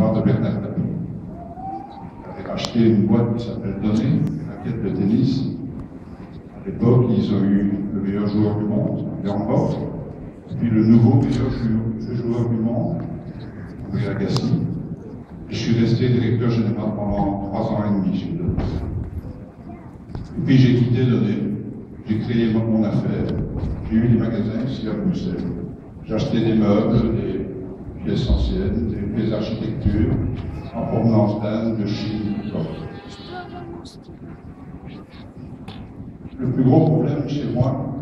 mémoire de Bernard Tapie. Il avait racheté une boîte qui s'appelle Donné, une raquette de tennis. À l'époque, ils ont eu le meilleur joueur du monde, Bernard, puis le nouveau meilleur joueur du monde, André Agassi. Et je suis resté directeur général pendant 3 ans et demi chez Donné. Et puis j'ai quitté Donné, j'ai créé mon affaire, j'ai eu des magasins ici à Bruxelles. J'ai acheté des meubles, des pièces anciennes, des pièces d'architecture, en provenance d'Inde, de Chine, de Le plus gros problème chez moi,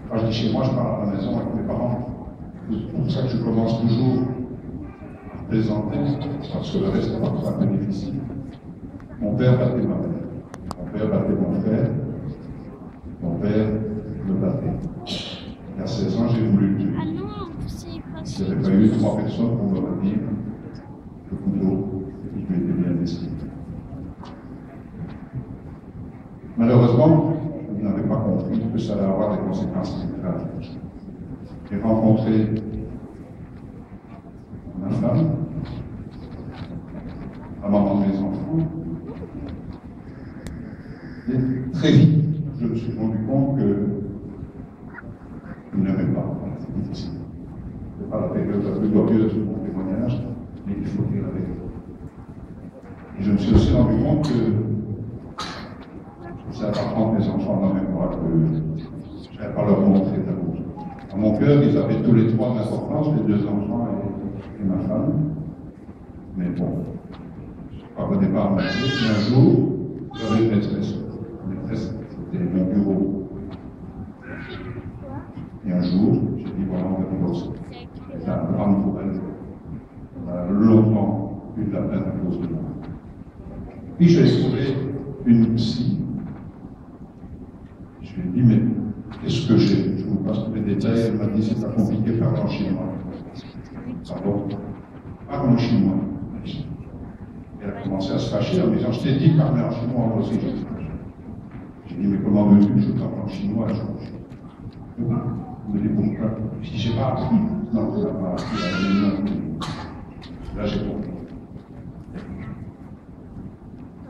quand je dis chez moi, je parle à la maison avec mes parents. C'est pour ça que je commence toujours à plaisanter, parce que le reste est parfois un peu difficile. Mon père battait ma mère, mon père battait mon frère, mon père me battait. Et à 16 ans, j'ai voulu le tuer. S'il n'y avait pas eu 3 personnes pour me retenir, le couteau, il m'était bien destiné. Malheureusement, je n'avais pas compris que ça allait avoir des conséquences graves. J'ai rencontré ma femme, la maman de mes enfants, et très vite, je me suis rendu compte que je ne l'aimais pas. C'est difficile. Ce n'est pas la période la plus glorieuse de mon témoignage, mais il faut dire la vérité. Et je me suis aussi rendu compte que c'est à prendre mes enfants dans mes bras que je n'allais pas leur montrer d'amour. Dans mon cœur, ils avaient tous les 3 de l'importance, les 2 enfants et ma femme. Mais bon, je ne parvenais pas à me dire. Mais un jour, j'avais une maîtresse. La maîtresse, c'était mon bureau. Et un jour, j'ai dit, voilà, on va divorcer. C'était un drame pour elle. On a longtemps eu de la peine à cause de moi. Puis j'ai trouvé une psy. Je lui ai dit, mais qu'est-ce que j'ai? Je vous passe tous les détails. Elle m'a dit, c'est pas compliqué, parle en chinois. Pardon, parle en chinois. Elle a commencé à se fâcher en me disant, je t'ai dit, parle en chinois, moi aussi. J'ai dit, mais comment veux-tu que je parle en chinois? Je me dis, pourquoi? Si j'ai pas appris. Non, je n'ai pas appris. Là, j'ai compris.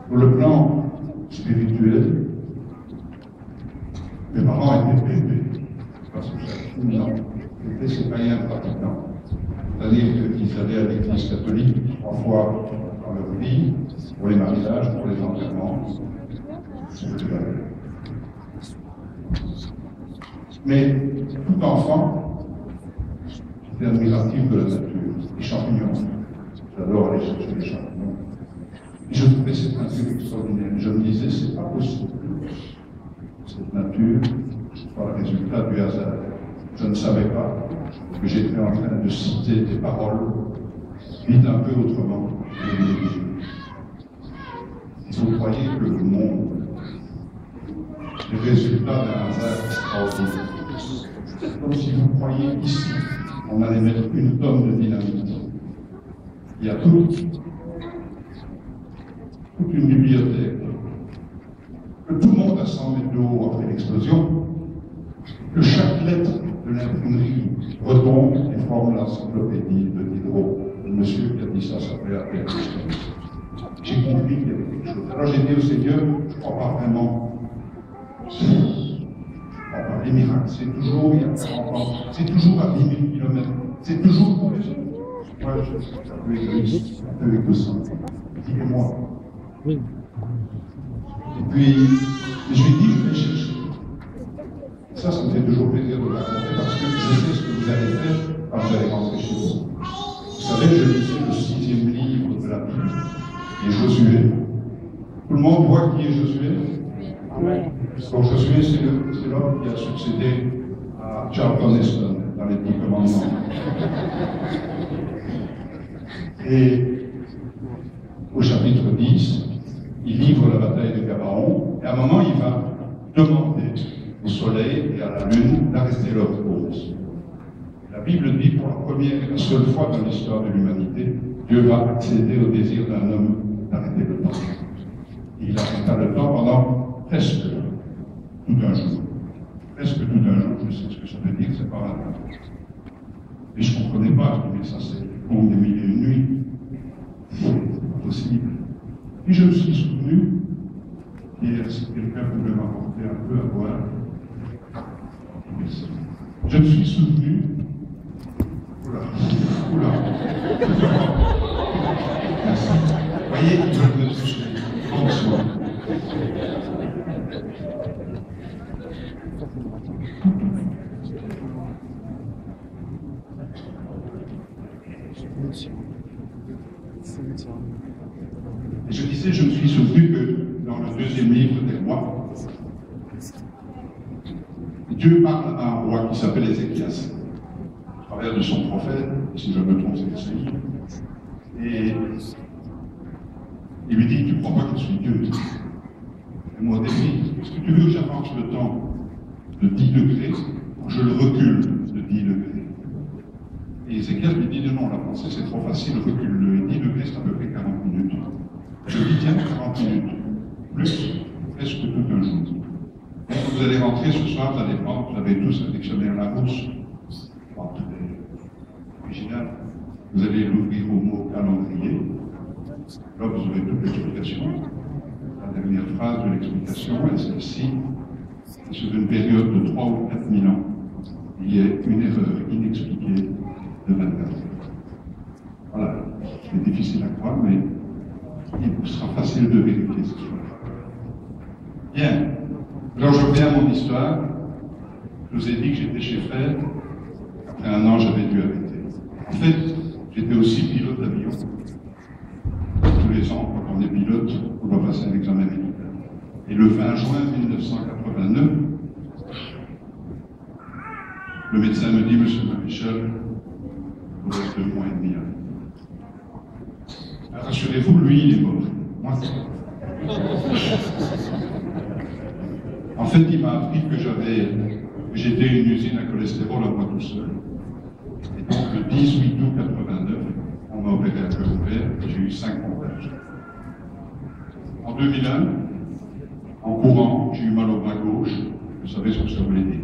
Pour le plan spirituel, mes parents étaient pépés. Parce que non, pépé, c'est pas un pratiquant. C'est-à-dire qu'ils allaient à l'église catholique 3 fois dans leur vie, pour les mariages, pour les enterrements. Mais tout enfant, j'étais admiratif de la nature, les champignons. J'adore aller chercher les champignons. Et je trouvais cette nature extraordinaire. Je me disais, c'est pas possible. Cette nature soit le résultat du hasard. Je ne savais pas que j'étais en train de citer des paroles dites un peu autrement que les religieux. Vous croyez que le monde est le résultat d'un hasard extraordinaire. C'est comme si vous croyiez ici, on allait mettre une tonne de dynamite. Il y a toute une bibliothèque, que tout le monde a 100 mètres de haut après l'explosion, que chaque lettre de l'imprimerie retombe et forme l'encyclopédie de Diderot. Le monsieur qui a dit ça s'appelait Albert Einstein. J'ai compris qu'il y avait quelque chose. Alors j'ai dit au Seigneur, je ne crois pas vraiment. Je ne crois pas. Les miracles, c'est toujours il y a 40 ans, c'est toujours à 10 000 km, c'est toujours pour les autres. Moi, je suis un peu égoïste, un peu égocentrique. Dis-moi. Oui. Et puis, je lui dis, je vais chercher. Ça me fait toujours plaisir de le raconter parce que je sais ce que vous allez faire quand vous allez rentrer chez vous. Vous savez, je lisais le 6e livre de la Bible, et Josué. Tout le monde voit qui est Josué? Donc Josué, c'est l'homme qui a succédé à Charlton Heston dans les 10 commandements. Et au chapitre 10, il livre la bataille de Gabaon, et à un moment, il va demander au soleil et à la lune d'arrêter leur course. La Bible dit, pour la première et la seule fois dans l'histoire de l'humanité, Dieu va accéder au désir d'un homme d'arrêter le temps. Il arrêta le temps pendant presque tout un jour. Presque tout un jour, je sais ce que ça veut dire, c'est pas mal. Et je ne comprenais pas, je disais, mais ça c'est pour des milliers de nuits. Puis je me suis souvenu, et si quelqu'un pouvait m'apporter un peu à boire, merci. Je me suis souvenu, oula, merci. Vous voyez, ils veulent me toucher, doucement. Et je disais, je me suis souvenu que dans le deuxième livre des rois, Dieu parle à un roi qui s'appelle Ézéchias, à travers de son prophète, si je me trompe, c'est Isaïe, et il lui dit, tu ne crois pas que je suis Dieu? Et moi, défi, est-ce que tu veux que j'avance le temps de 10 degrés, ou je le recule de 10 degrés? Et Ézéchias lui dit, non, la pensée c'est trop facile, recule-le, 10 degrés c'est à peu près 40 minutes. Je lui dis, tiens, 40 minutes, plus, presque tout un jour. Et quand vous allez rentrer ce soir, vous allez prendre, vous avez tous un dictionnaire Larousse, très original, vous allez l'ouvrir au mot calendrier, là vous aurez toute l'explication. La dernière phrase de l'explication est celle-ci, sur une période de 3 ou 4 000 ans, il y a une erreur inexpliquée de 24 heures. Voilà, c'est difficile à croire, mais il sera facile de vérifier ce soir. Bien, alors je reviens à mon histoire. Je vous ai dit que j'étais chez Fred. Après un an, j'avais dû arrêter. En fait, j'étais aussi pilote d'avion. Tous les ans, quand on est pilote, on doit passer un examen militaire. Et le 20 juin 1989, le médecin me dit, Monsieur Maréchal, vous reste 2 mois et demi. Rassurez-vous, lui, il est mort. Moi, en fait, il m'a appris que j'étais une usine à cholestérol à moi tout seul. Et donc, le 18 août 89, on m'a opéré à cœur ouvert et j'ai eu 5 montages. En 2001, en courant, j'ai eu mal au bras gauche. Vous savez ce que ça voulait dire.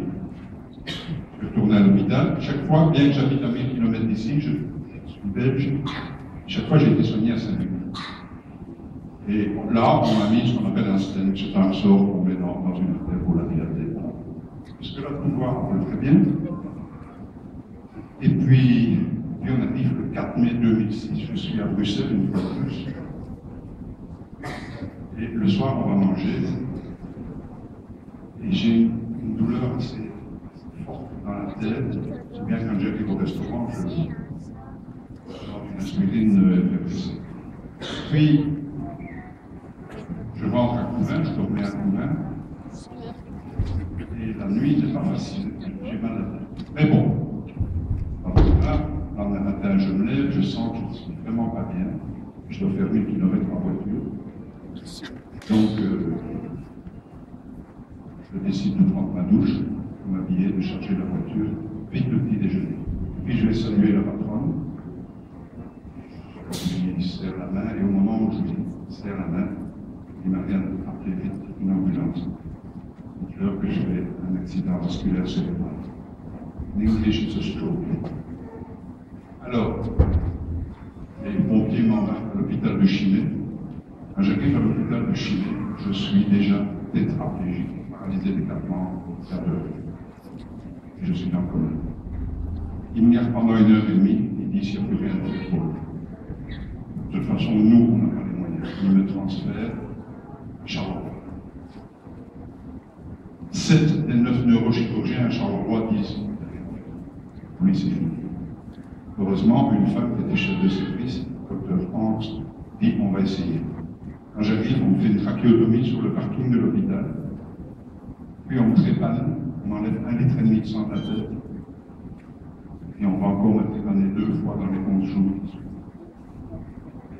Je suis retourné à l'hôpital. Chaque fois, bien que j'habite à 1000 km d'ici, je suis belge, chaque fois j'ai été soigné à Saint-Denis. Et là, on m'a mis ce qu'on appelle un stent, c'est un sort qu'on met dans une artère pour la dilater. Parce que là, tout voir, on le très bien. Et puis on arrive le 4 mai 2006, je suis à Bruxelles une fois de plus. Et le soir, on va manger. Et j'ai une douleur assez forte dans la tête. C'est bien quand j'arrive au restaurant, je sors une aspirine répressée. Puis, je rentre à Couvain, je dormais à Couvain. Et la nuit, c'est pas facile. J'ai mal à la tête. Mais bon, là, le matin, je me lève, je sens que je ne suis vraiment pas bien. Je dois faire 1000 km en voiture. Donc, je décide de prendre ma douche, de m'habiller, de charger la voiture, vite le petit déjeuner. Puis je vais saluer la patronne. Je lui serre la main, et au moment où je lui serre la main, il m'a rien appelé vite une ambulance. Alors que je fais un accident vasculaire cérébral. In English, it's a stroke. Alors, les pompiers m'embarquent à l'hôpital de Chimay. Quand j'arrive à l'hôpital de Chimay, je suis déjà tétraplégique, paralysé d'écartement, aveugle. Et je suis en coma. Il me garde pendant 1h30, il dit s'il n'y a plus rien de fait pour lui. De toute façon, nous, on n'a pas les moyens. Il me transfère à Charleroi. 7 des 9 neurochirurgiens à Charleroi disent oui, c'est fini. Heureusement, une femme qui était chef de service, Dr Hans, dit on va essayer. Quand j'arrive, on me fait une trachéotomie sur le parking de l'hôpital. Puis on me trépane, on m'enlève 1,5 litre de sang de la tête. Et on va encore me trépaner 2 fois dans les 11 jours.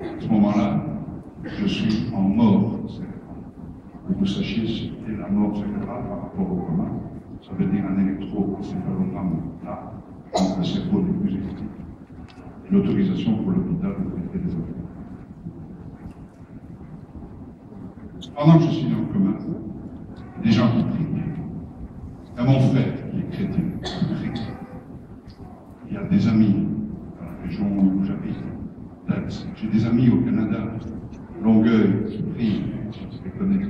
À ce moment-là, je suis en mort cérébrale. Que vous sachiez ce qu'est la mort cérébrale par rapport au coma. Ça veut dire un électroencéphalogramme là, donc le cerveau n'est plus écouté. Et l'autorisation pour l'hôpital de traiter des organes. Pendant que je suis dans le coma, il y a des gens qui prient. Il y a mon frère qui est chrétien, qui prie. Il y a des amis dans la région où j'habite. J'ai des amis au Canada Longueuil, Prie, je les connais.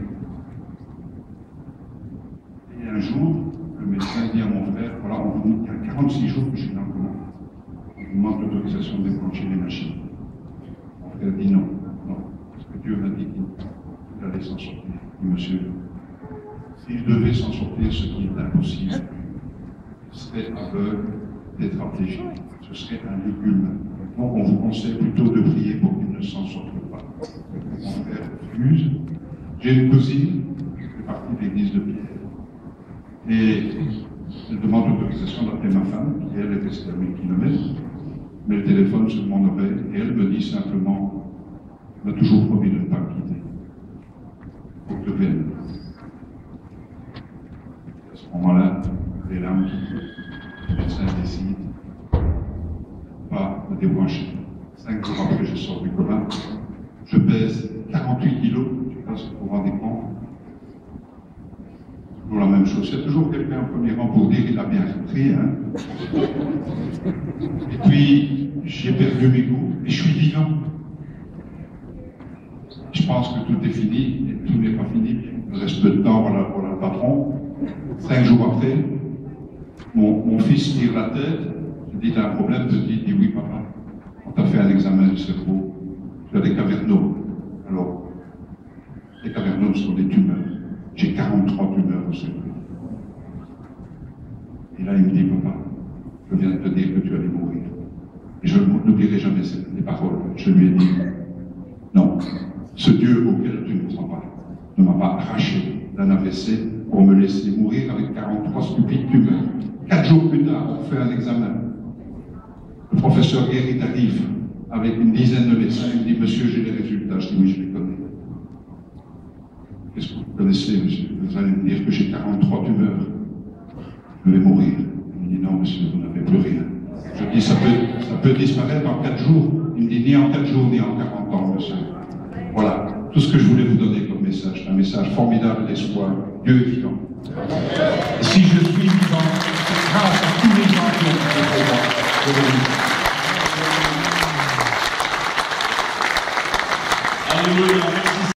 Et un jour, le médecin dit à mon frère, voilà, il y a 46 jours que je suis dans le coma. On vous demande l'autorisation de débrancher les machines. Mon frère dit non, non, parce que Dieu m'a dit qu'il allait s'en sortir. Il dit, monsieur, s'il devait s'en sortir, ce qui est impossible, il serait aveugle, tétraplégique. Ce serait un légume. Donc on vous conseille plutôt de prier pour qu'il ne s'en sorte pas. Mon frère refuse. J'ai une cousine qui fait partie de l'église de Pierre. Et elle demande l'autorisation d'appeler ma femme, qui elle est restée à 1000 km, mais le téléphone sur mon oreille, et elle me dit simplement, elle m'a toujours promis de ne pas me quitter. Il faut que je vienne. À ce moment-là, les larmes qui pleurent. Le médecin décide pas me débrancher. 5 jours après, je sors du coma. Je pèse 48 kilos, je ne sais pas si vous vous rendez compte. Toujours la même chose. Il y a toujours quelqu'un au premier rang pour dire qu'il a bien compris. Hein. Et puis, j'ai perdu mes goûts, mais je suis vivant. Je pense que tout est fini, et tout n'est pas fini. Il me reste peu de temps pour le patron. 5 jours après, mon fils tire la tête. Je dis, t'as un problème? Je dis, oui, papa. On t'a fait un examen du cerveau. Tu as des cavernaux. Alors, les cavernaux sont des tumeurs. J'ai 43 tumeurs au cerveau. Et là, il me dit, papa, je viens de te dire que tu allais mourir. Et je n'oublierai jamais les paroles. Je lui ai dit, non, ce Dieu auquel tu ne crois pas ne m'a pas arraché d'un AVC pour me laisser mourir avec 43 stupides tumeurs. 4 jours plus tard, on fait un examen. Le professeur Guérit arrive avec une dizaine de médecins. Il me dit, monsieur, j'ai les résultats. Je dis, oui, je les connais. Qu'est-ce que vous connaissez, monsieur? Vous allez me dire que j'ai 43 tumeurs. Je vais mourir. Il me dit, non, monsieur, vous n'avez plus rien. Je dis, ça peut disparaître en 4 jours. Il me dit, ni en 4 jours, ni en 40 ans, monsieur. Voilà, tout ce que je voulais vous donner comme message. Un message formidable d'espoir. Dieu est vivant. Et si je suis vivant,